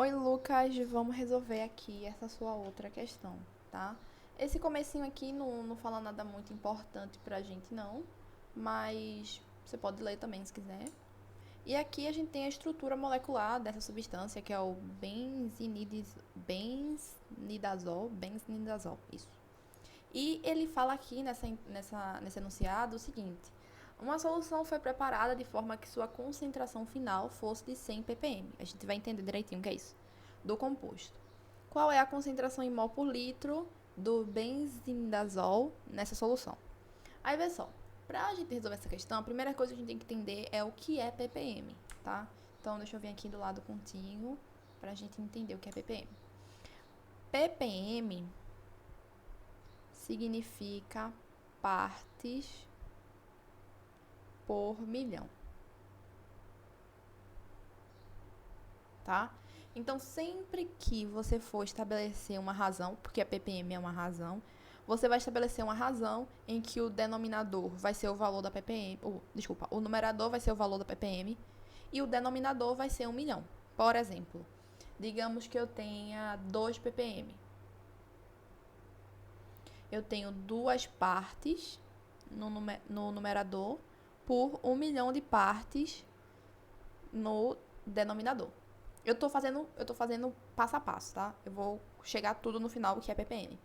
Oi, Lucas, vamos resolver aqui essa sua outra questão, tá? Esse comecinho aqui não fala nada muito importante pra gente, não, mas você pode ler também se quiser. E aqui a gente tem a estrutura molecular dessa substância, que é o benznidazol, isso. E ele fala aqui nesse enunciado o seguinte: uma solução foi preparada de forma que sua concentração final fosse de 100 ppm. A gente vai entender direitinho o que é isso. Do composto. Qual é a concentração em mol por litro do benzimidazol nessa solução? Aí, vê só. Para a gente resolver essa questão, a primeira coisa que a gente tem que entender é o que é ppm, tá? Então, deixa eu vir aqui do lado contínuo para a gente entender o que é ppm. ppm significa partes por milhão, tá? Então, sempre que você for estabelecer uma razão, porque a ppm é uma razão, você vai estabelecer uma razão em que o denominador vai ser o valor da ppm, o numerador vai ser o valor da ppm e o denominador vai ser 1 milhão. Por exemplo, digamos que eu tenha 2 ppm. Eu tenho duas partes no numerador por 1 milhão de partes no denominador. Eu tô fazendo passo a passo, tá? Eu vou chegar tudo no final, que é ppm.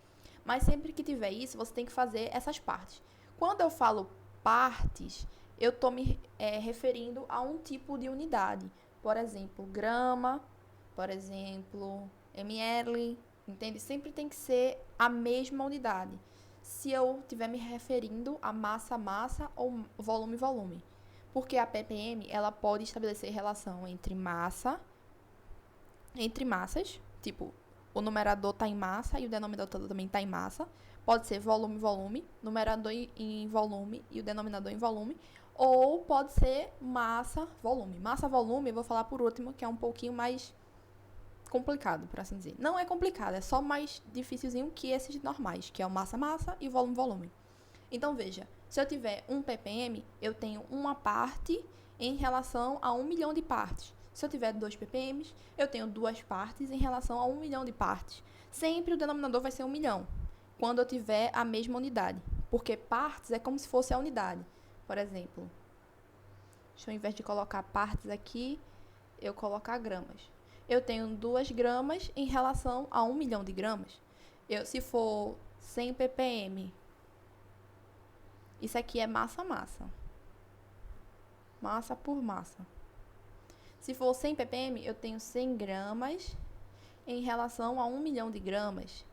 Mas sempre que tiver isso, você tem que fazer essas partes. Quando eu falo partes, eu tô me referindo a um tipo de unidade. Por exemplo, grama, por exemplo, ml, entende? Sempre tem que ser a mesma unidade. Se eu estiver me referindo a massa ou volume. Porque a ppm, ela pode estabelecer relação entre massas, tipo, o numerador está em massa e o denominador também está em massa. Pode ser volume, numerador em volume e o denominador em volume. Ou pode ser massa-volume. Massa-volume, eu vou falar por último, que é um pouquinho mais complicado, por assim dizer. Não é complicado, é só mais dificilzinho que esses normais, que é o massa-massa e volume-volume. Então, veja, se eu tiver 1 ppm, eu tenho uma parte em relação a 1 milhão de partes. Se eu tiver 2 ppm, eu tenho duas partes em relação a 1 milhão de partes. Sempre o denominador vai ser 1 milhão, quando eu tiver a mesma unidade. Porque partes é como se fosse a unidade. Por exemplo, deixa eu, ao invés de colocar partes aqui, eu colocar gramas. Eu tenho 2 gramas em relação a 1 milhão de gramas. Se for 100 ppm, isso aqui é massa. Massa por massa. Se for 100 ppm, eu tenho 100 gramas em relação a 1 milhão de gramas.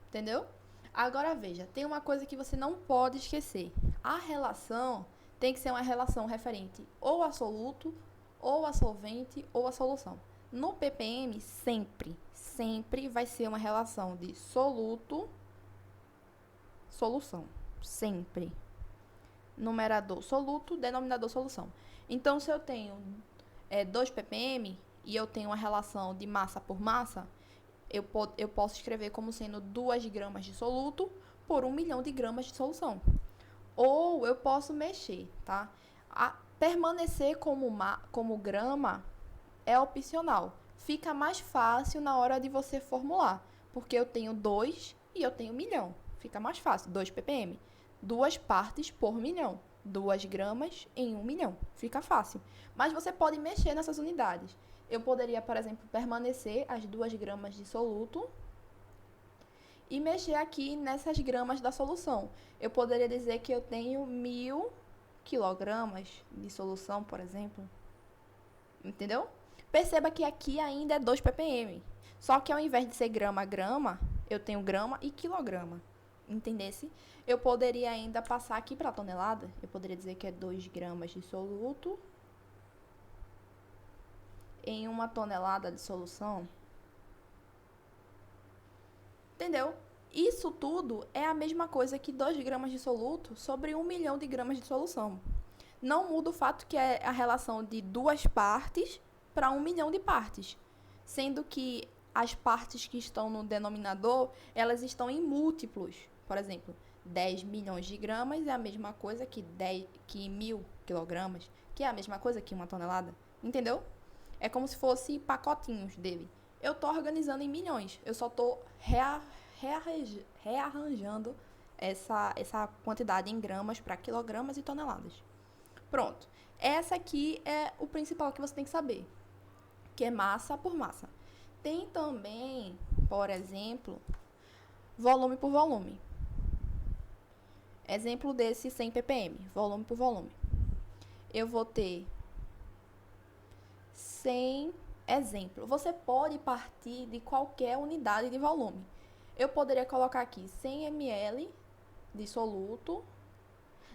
Entendeu? Agora veja, tem uma coisa que você não pode esquecer. A relação tem que ser uma relação referente ou a soluto, ou a solvente, ou a solução. No ppm, sempre vai ser uma relação de soluto, solução. Sempre. Numerador soluto, denominador solução. Então, se eu tenho 2 ppm e eu tenho uma relação de massa por massa, eu posso escrever como sendo 2 gramas de soluto por 1 milhão de gramas de solução. Ou eu posso mexer, tá? Permanecer como grama é opcional. Fica mais fácil na hora de você formular, porque eu tenho 2 e eu tenho 1 milhão. Fica mais fácil, 2 ppm. 2 partes por milhão. 2 gramas em 1 milhão. Fica fácil. Mas você pode mexer nessas unidades. Eu poderia, por exemplo, permanecer as 2 gramas de soluto e mexer aqui nessas gramas da solução. Eu poderia dizer que eu tenho 1000 quilogramas de solução, por exemplo. Entendeu? Perceba que aqui ainda é 2 ppm. Só que ao invés de ser grama a grama, eu tenho grama e quilograma. Entendesse? Eu poderia ainda passar aqui para tonelada. Eu poderia dizer que é 2 gramas de soluto em 1 tonelada de solução. Entendeu? Isso tudo é a mesma coisa que 2 gramas de soluto sobre 1 milhão de gramas de solução. Não muda o fato que é a relação de 2 partes para 1 milhão de partes. Sendo que as partes que estão no denominador, elas estão em múltiplos. Por exemplo, 10 milhões de gramas é a mesma coisa que 1000 quilogramas, que é a mesma coisa que 1 tonelada. Entendeu? É como se fosse pacotinhos dele. Eu estou organizando em milhões. Eu só estou rearranjando essa quantidade em gramas para quilogramas e toneladas. Pronto. Essa aqui é o principal que você tem que saber, que é massa por massa. Tem também, por exemplo, volume por volume. Exemplo desse 100 ppm, volume por volume. Eu vou ter 100 exemplo. Você pode partir de qualquer unidade de volume. Eu poderia colocar aqui 100 ml de soluto.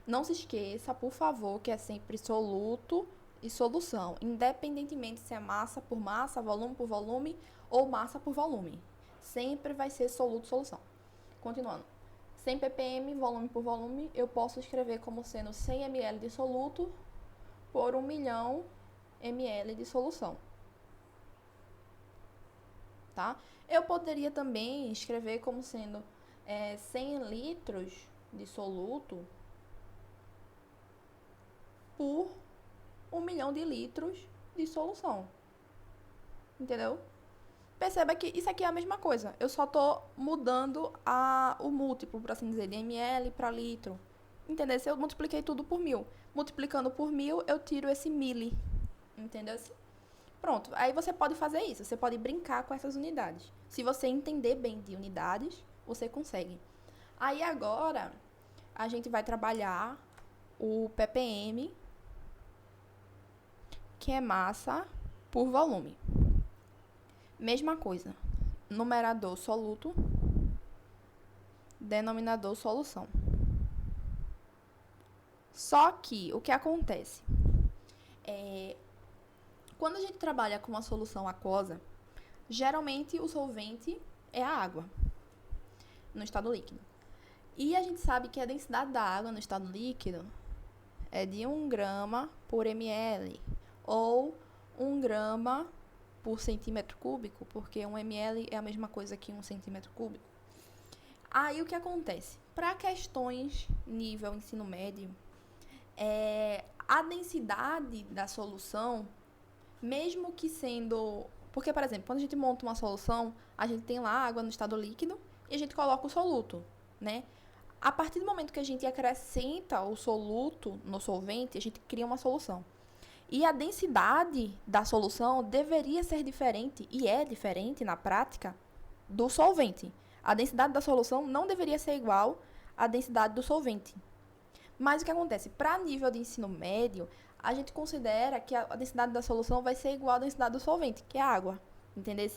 Não se esqueça, por favor, que é sempre soluto e solução, independentemente se é massa por massa, volume por volume ou massa por volume. Sempre vai ser soluto, solução. Continuando. 100 ppm, volume por volume, eu posso escrever como sendo 100 ml de soluto por 1 milhão ml de solução. Tá? Eu poderia também escrever como sendo 100 litros de soluto por 1 milhão de litros de solução. Entendeu? Perceba que isso aqui é a mesma coisa. Eu só estou mudando o múltiplo, por assim dizer, de ml para litro. Entendeu? Se eu multipliquei tudo por 1000. Multiplicando por 1000, eu tiro esse mili. Entendeu? Pronto. Aí você pode fazer isso. Você pode brincar com essas unidades. Se você entender bem de unidades, você consegue. Aí agora, a gente vai trabalhar o ppm, que é massa por volume. Mesma coisa. Numerador soluto, denominador solução. Só que o que acontece? Quando a gente trabalha com uma solução aquosa, geralmente o solvente é a água no estado líquido. E a gente sabe que a densidade da água no estado líquido é de 1 grama por ml ou 1 grama por centímetro cúbico, porque 1 ml é a mesma coisa que 1 centímetro cúbico. Aí o que acontece? Para questões nível ensino médio, a densidade da solução, mesmo que sendo... Porque, por exemplo, quando a gente monta uma solução, a gente tem lá água no estado líquido e a gente coloca o soluto, né? A partir do momento que a gente acrescenta o soluto no solvente, a gente cria uma solução. E a densidade da solução deveria ser diferente, e é diferente na prática, do solvente. A densidade da solução não deveria ser igual à densidade do solvente. Mas o que acontece? Para nível de ensino médio, a gente considera que a densidade da solução vai ser igual à densidade do solvente, que é a água. Entendeu?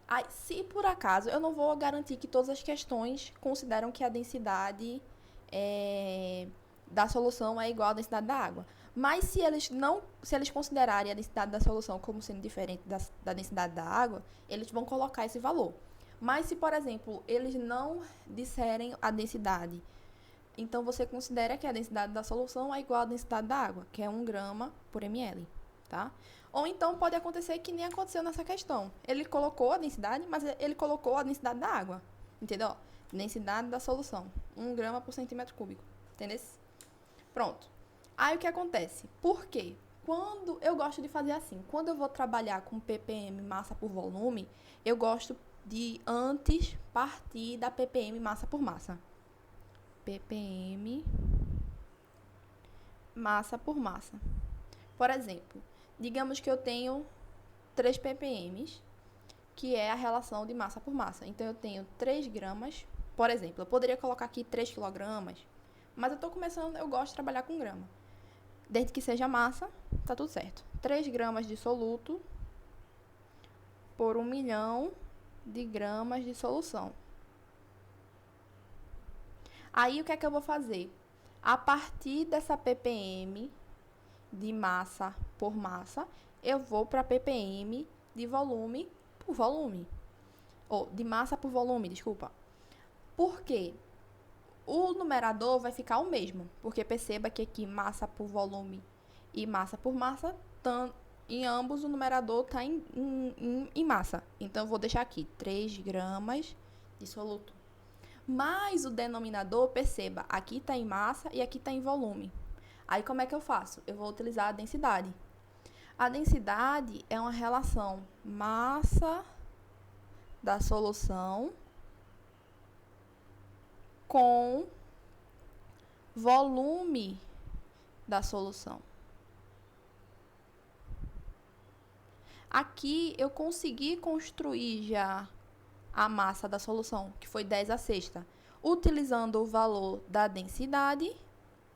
Aí, se por acaso, eu não vou garantir que todas as questões consideram que a densidade da solução é igual à densidade da água. Mas se eles considerarem a densidade da solução como sendo diferente da densidade da água, eles vão colocar esse valor. Mas se, por exemplo, eles não disserem a densidade, então você considera que a densidade da solução é igual à densidade da água, que é 1 grama por ml, tá? Ou então pode acontecer que nem aconteceu nessa questão. Ele colocou a densidade, mas ele colocou a densidade da água, entendeu? Densidade da solução, 1 grama por centímetro cúbico, entendeu? Pronto. Aí o que acontece? Por quê? Quando eu gosto de fazer assim, quando eu vou trabalhar com ppm massa por volume, eu gosto de antes partir da ppm massa por massa. ppm massa por massa. Por exemplo, digamos que eu tenho 3 ppm, que é a relação de massa por massa. Então eu tenho 3 gramas, por exemplo, eu poderia colocar aqui 3 quilogramas, mas eu gosto de trabalhar com grama. Desde que seja massa, tá tudo certo. 3 gramas de soluto por 1 milhão de gramas de solução. Aí, o que é que eu vou fazer? A partir dessa ppm de massa por massa, eu vou para ppm de volume por volume. Ou de massa por volume, desculpa. Por quê? O numerador vai ficar o mesmo, porque perceba que aqui massa por volume e massa por massa, em ambos o numerador está em massa. Então, eu vou deixar aqui 3 gramas de soluto. Mas o denominador, perceba, aqui está em massa e aqui está em volume. Aí, como é que eu faço? Eu vou utilizar a densidade. A densidade é uma relação massa da solução com volume da solução. Aqui eu consegui construir já a massa da solução, que foi 10 a sexta, utilizando o valor da densidade,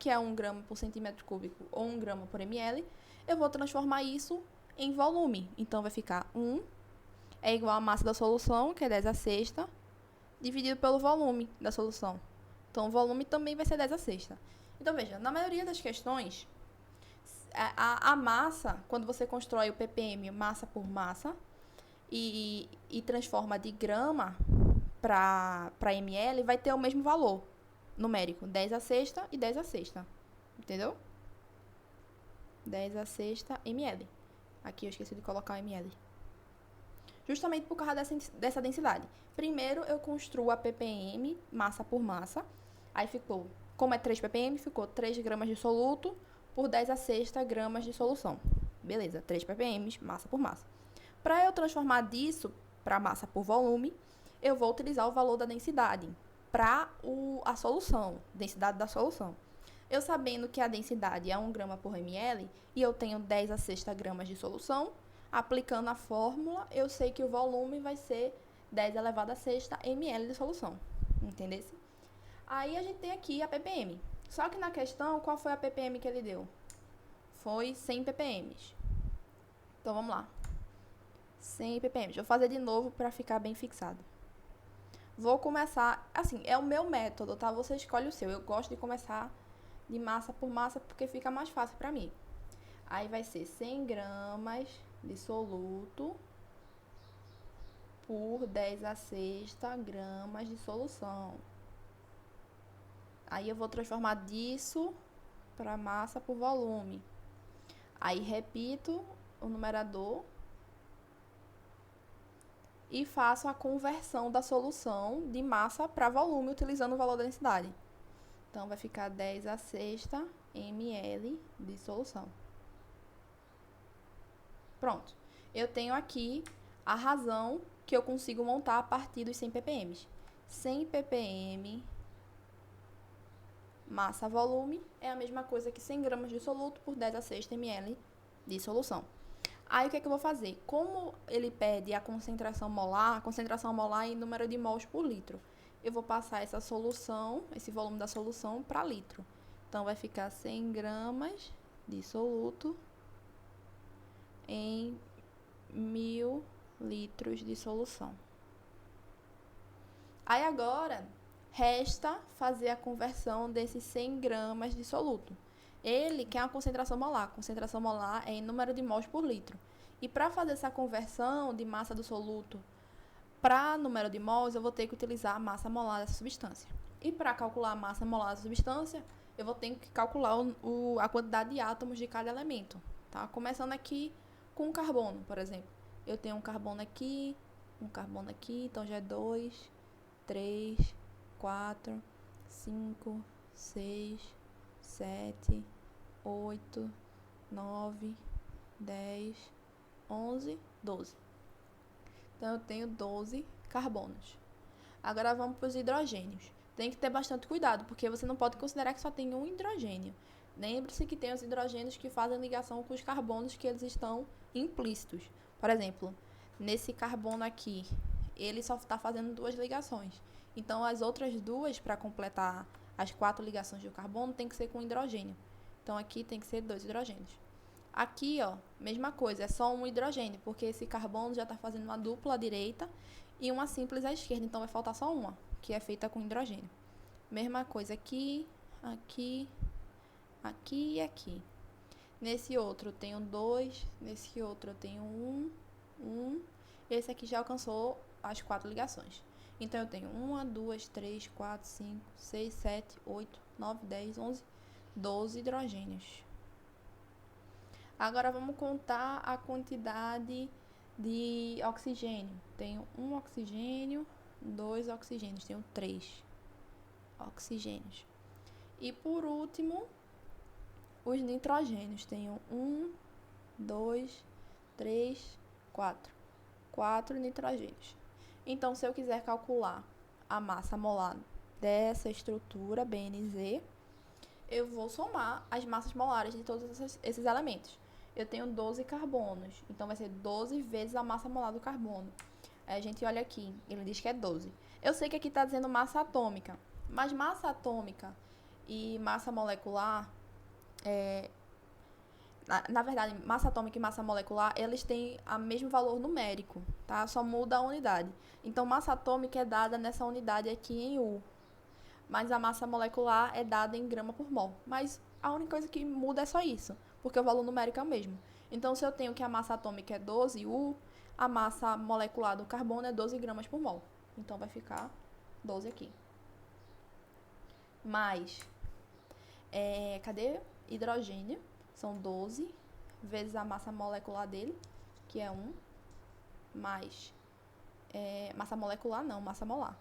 que é 1 grama por centímetro cúbico ou 1 grama por ml, eu vou transformar isso em volume. Então, vai ficar 1 é igual a massa da solução, que é 10 a sexta, dividido pelo volume da solução. Então, o volume também vai ser 10 a sexta. Então, veja, na maioria das questões, a massa, quando você constrói o ppm massa por massa e transforma de grama para ml, vai ter o mesmo valor numérico, 10 a sexta e 10 a sexta. Entendeu? 10 a sexta ml. Aqui eu esqueci de colocar o ml. Justamente por causa dessa densidade. Primeiro eu construo a ppm massa por massa. Aí ficou, como é 3 ppm, ficou 3 gramas de soluto por 10 a sexta gramas de solução. Beleza, 3 ppm, massa por massa. Para eu transformar disso para massa por volume, eu vou utilizar o valor da densidade para a solução, densidade da solução. Eu sabendo que a densidade é 1 grama por ml e eu tenho 10 a sexta gramas de solução, aplicando a fórmula, eu sei que o volume vai ser 10 elevado a sexta ml de solução. Entendeu? Aí a gente tem aqui a ppm. Só que na questão, qual foi a ppm que ele deu? Foi 100 ppm. Então, vamos lá. 100 ppm. Vou fazer de novo para ficar bem fixado. Vou começar, assim, é o meu método, tá? Você escolhe o seu. Eu gosto de começar de massa por massa porque fica mais fácil para mim. Aí vai ser 100 gramas de soluto por 10 a sexta gramas de solução. Aí eu vou transformar disso para massa por volume. Aí repito o numerador e faço a conversão da solução de massa para volume utilizando o valor da densidade. Então, vai ficar 10 a sexta ml de solução. Pronto. Eu tenho aqui a razão que eu consigo montar a partir dos 100 ppm. 100 ppm massa volume é a mesma coisa que 100 gramas de soluto por 10 a sexta ml de solução. Aí, o que é que eu vou fazer? Como ele pede a concentração molar em número de mols por litro, eu vou passar essa solução, esse volume da solução para litro. Então, vai ficar 100 gramas de soluto em 1000 litros de solução. Aí, agora, resta fazer a conversão desses 100 gramas de soluto. Ele quer a concentração molar. A concentração molar é em número de mols por litro. E para fazer essa conversão de massa do soluto para número de mols, eu vou ter que utilizar a massa molar dessa substância. E para calcular a massa molar dessa substância, eu vou ter que calcular a quantidade de átomos de cada elemento. Tá? Começando aqui com o carbono, por exemplo. Eu tenho um carbono aqui, então já é 2, 3, 4, 5, 6, 7, 8, 9, 10, 11, 12. Então, eu tenho 12 carbonos. Agora, vamos para os hidrogênios. Tem que ter bastante cuidado, porque você não pode considerar que só tem um hidrogênio. Lembre-se que tem os hidrogênios que fazem ligação com os carbonos que eles estão implícitos. Por exemplo, nesse carbono aqui, ele só está fazendo 2 ligações. Então, as outras 2, para completar as 4 ligações do carbono, tem que ser com hidrogênio. Então, aqui tem que ser 2 hidrogênios. Aqui, ó, mesma coisa, é só um hidrogênio, porque esse carbono já está fazendo uma dupla à direita e uma simples à esquerda, então vai faltar só uma, que é feita com hidrogênio. Mesma coisa aqui, aqui, aqui e aqui. Nesse outro eu tenho 2, nesse outro eu tenho 1. Esse aqui já alcançou as 4 ligações. Então, eu tenho 1, 2, 3, 4, 5, 6, 7, 8, 9, 10, 11, 12 hidrogênios. Agora, vamos contar a quantidade de oxigênio. Tenho 1 oxigênio, 2 oxigênios, tenho 3 oxigênios. E, por último, os nitrogênios. Tenho 1, 2, 3, 4. 4 nitrogênios. Então, se eu quiser calcular a massa molar dessa estrutura BNZ, eu vou somar as massas molares de todos esses elementos. Eu tenho 12 carbonos, então vai ser 12 vezes a massa molar do carbono. Aí a gente olha aqui, ele diz que é 12. Eu sei que aqui está dizendo massa atômica, mas massa atômica e massa molecular, na verdade, massa atômica e massa molecular, eles têm o mesmo valor numérico, tá? Só muda a unidade. Então, massa atômica é dada nessa unidade aqui em U, mas a massa molecular é dada em grama por mol. Mas a única coisa que muda é só isso, porque o valor numérico é o mesmo. Então, se eu tenho que a massa atômica é 12 U, a massa molecular do carbono é 12 gramas por mol. Então, vai ficar 12 aqui. Mais, cadê? Hidrogênio, são 12 vezes a massa molecular dele, que é 1, mais, massa molecular não, massa molar.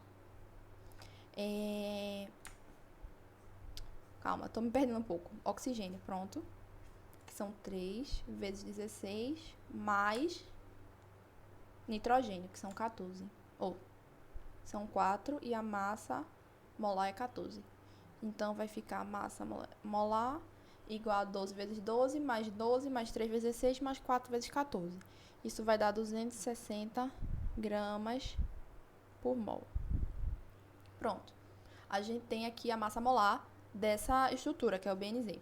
Calma, tô me perdendo um pouco. Oxigênio, pronto. Que são 3 vezes 16, mais nitrogênio, que são 14. São 4 e a massa molar é 14. Então, vai ficar a massa molar igual a 12 vezes 12, mais 3 vezes 16, mais 4 vezes 14. Isso vai dar 260 gramas por mol. Pronto. A gente tem aqui a massa molar dessa estrutura, que é o BNZ.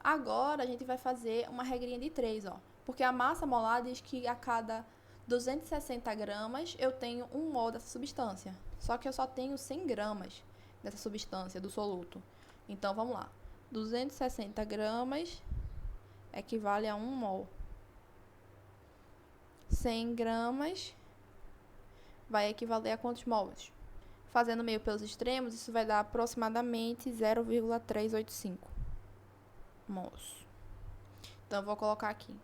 Agora, a gente vai fazer uma regrinha de 3, ó. Porque a massa molar diz que a cada 260 gramas eu tenho 1 mol dessa substância. Só que eu só tenho 100 gramas dessa substância, do soluto. Então, vamos lá. 260 gramas equivale a 1 mol. 100 gramas vai equivaler a quantos mols? Fazendo meio pelos extremos, isso vai dar aproximadamente 0,385 mols. Então, eu vou colocar aqui.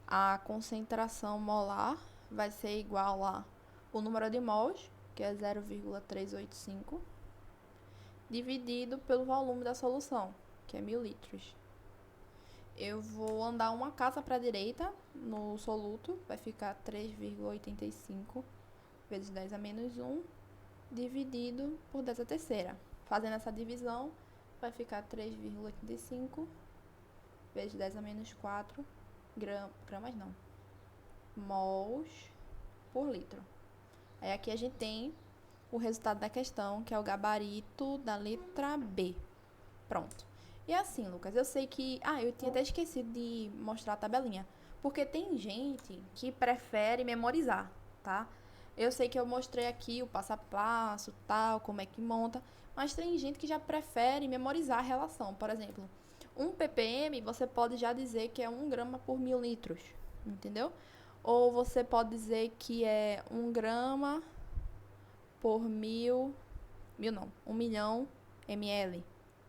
A concentração molar vai ser igual a o número de mols, que é 0,385, dividido pelo volume da solução, que é 1000 litros. Eu vou andar uma casa para a direita no soluto, vai ficar 3,85 vezes 10 a menos 1, dividido por 10 a terceira. Fazendo essa divisão, vai ficar 3,85 vezes 10 a menos 4 gramas não, mols por litro. Aí aqui a gente tem o resultado da questão, que é o gabarito da letra B. Pronto. E assim, Lucas, eu sei que... eu tinha até esquecido de mostrar a tabelinha. Porque tem gente que prefere memorizar, tá? Eu sei que eu mostrei aqui o passo a passo, tal, como é que monta. Mas tem gente que já prefere memorizar a relação. Por exemplo, 1 ppm você pode já dizer que é 1 grama por 1000 litros. Entendeu? Ou você pode dizer que é 1 grama por 1 milhão ml.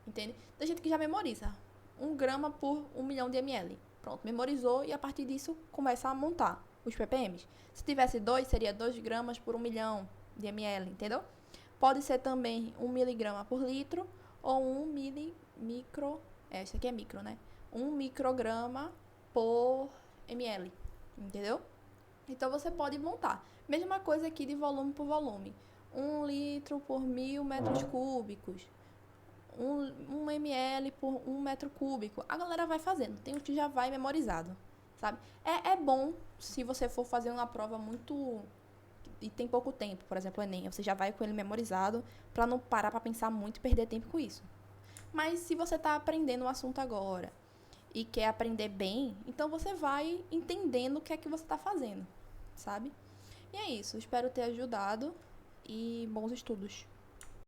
Entende? Tem gente que já memoriza. 1 grama por 1 milhão de ml. Pronto, memorizou e a partir disso começa a montar os ppms. Se tivesse 2, seria 2 gramas por 1 milhão de ml, entendeu? Pode ser também 1 miligrama por litro ou 1 isso aqui é micro, né? 1 micrograma por ml, entendeu? Então, você pode montar. Mesma coisa aqui de volume por volume. 1 litro por 1000 metros cúbicos. 1 ml por 1 metro cúbico. A galera vai fazendo. Tem o que já vai memorizado, sabe? É bom se você for fazer uma prova muito... e tem pouco tempo, por exemplo, o Enem. Você já vai com ele memorizado para não parar para pensar muito e perder tempo com isso. Mas se você está aprendendo o assunto agora e quer aprender bem, então você vai entendendo o que é que você está fazendo, sabe? E é isso. Espero ter ajudado e bons estudos.